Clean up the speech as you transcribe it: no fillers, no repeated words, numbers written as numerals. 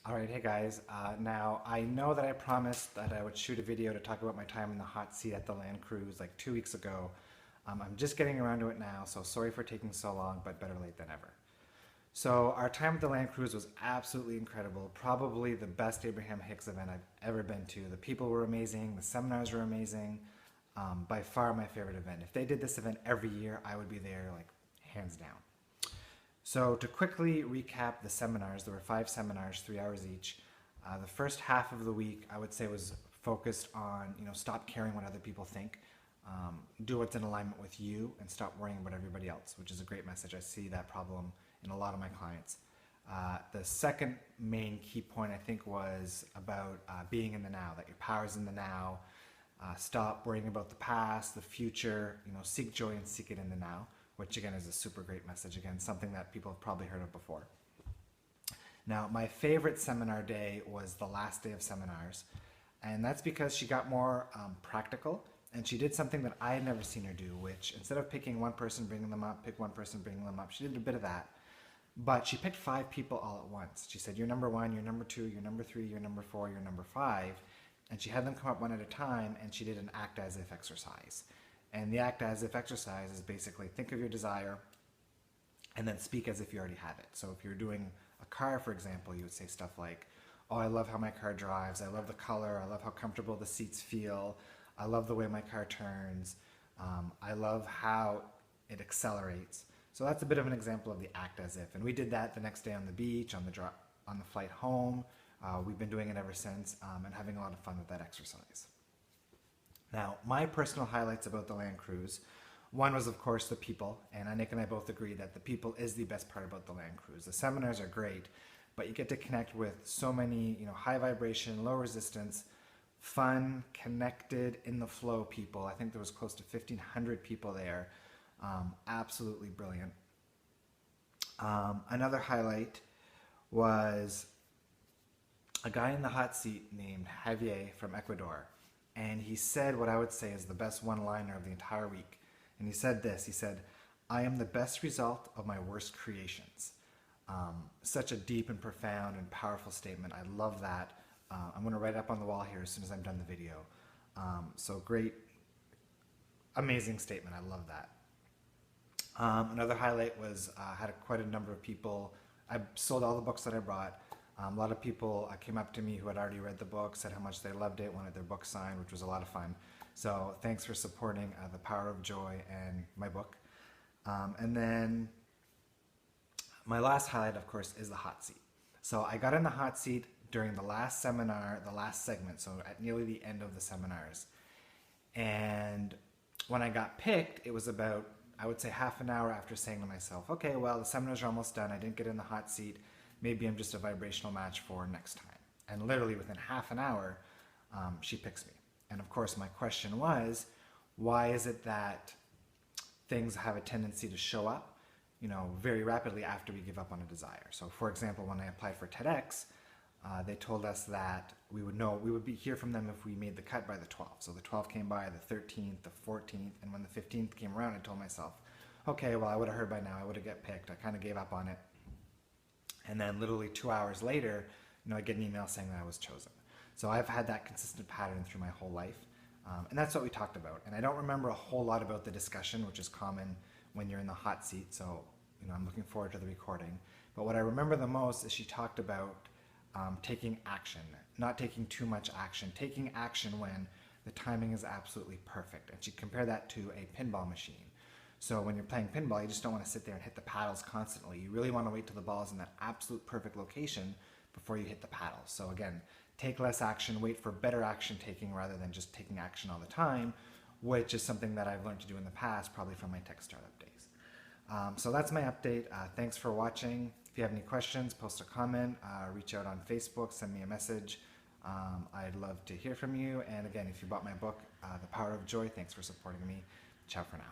Alright, hey guys. Now, I know that I promised that I would shoot a video to talk about my time in the hot seat at the Land Cruise like 2 weeks ago. I'm just getting around to it now, so sorry for taking so long, but better late than ever. So, our time at the Land Cruise was absolutely incredible. Probably the best Abraham Hicks event I've ever been to. The people were amazing, the seminars were amazing. By far my favorite event. If they did this event every year, I would be there, like, hands down. So to quickly recap the seminars, there were 5 seminars, 3 hours each. The first half of the week, I would say, was focused on, stop caring what other people think, do what's in alignment with you, and stop worrying about everybody else, which is a great message. I see that problem in a lot of my clients. The second main key point, I think, was about being in the now, that your power's in the now. Stop worrying about the past, the future, seek joy and seek it in the now, which again is a super great message. Again, something that people have probably heard of before. Now, my favorite seminar day was the last day of seminars, and that's because she got more practical, and she did something that I had never seen her do, which instead of picking one person, bringing them up, pick one person, bringing them up, she did a bit of that, but she picked 5 people all at once. She said, you're number 1, you're number 2, you're number 3, you're number 4, you're number 5, and she had them come up one at a time, and she did an act as if exercise. And the act as if exercise is basically think of your desire and then speak as if you already have it. So if you're doing a car, for example, you would say stuff like, oh, I love how my car drives, I love the color, I love how comfortable the seats feel, I love the way my car turns, I love how it accelerates. So that's a bit of an example of the act as if. And we did that the next day on the beach, on the flight home. We've been doing it ever since and having a lot of fun with that exercise. Now, my personal highlights about the Land Cruise, one was, of course, the people, and Nick and I both agree that the people is the best part about the Land Cruise. The seminars are great, but you get to connect with so many, high vibration, low resistance, fun, connected, in the flow people. I think there was close to 1,500 people there. Absolutely brilliant. Another highlight was a guy in the hot seat named Javier from Ecuador. And he said what I would say is the best one-liner of the entire week. And he said this, he said, I am the best result of my worst creations. Such a deep and profound and powerful statement. I love that. I'm going to write it up on the wall here as soon as I'm done the video. So great, amazing statement. I love that. Another highlight was I had quite a number of people. I sold all the books that I brought. A lot of people came up to me who had already read the book, said how much they loved it, wanted their book signed, which was a lot of fun. So thanks for supporting The Power of Joy and my book. And then my last highlight, of course, is the hot seat. So I got in the hot seat during the last seminar, the last segment, so at nearly the end of the seminars. And when I got picked, it was about, I would say, half an hour after saying to myself, okay, well, the seminars are almost done. I didn't get in the hot seat. Maybe I'm just a vibrational match for next time. And literally within half an hour, she picks me. And of course, my question was, why is it that things have a tendency to show up, very rapidly after we give up on a desire? So for example, when I applied for TEDx, they told us that we would hear from them if we made the cut by the 12th. So the 12th came by, the 13th, the 14th, and when the 15th came around, I told myself, okay, well, I would have heard by now, I would have got picked. I kind of gave up on it. And then literally 2 hours later, I get an email saying that I was chosen. So I've had that consistent pattern through my whole life. And that's what we talked about. And I don't remember a whole lot about the discussion, which is common when you're in the hot seat. So, I'm looking forward to the recording. But what I remember the most is she talked about taking action, not taking too much action, taking action when the timing is absolutely perfect. And she compared that to a pinball machine. So when you're playing pinball, you just don't want to sit there and hit the paddles constantly. You really want to wait till the ball's in that absolute perfect location before you hit the paddles. So again, take less action, wait for better action taking rather than just taking action all the time, which is something that I've learned to do in the past, probably from my tech startup days. So that's my update. Thanks for watching. If you have any questions, post a comment, reach out on Facebook, send me a message. I'd love to hear from you. And again, if you bought my book, The Power of Joy, thanks for supporting me. Ciao for now.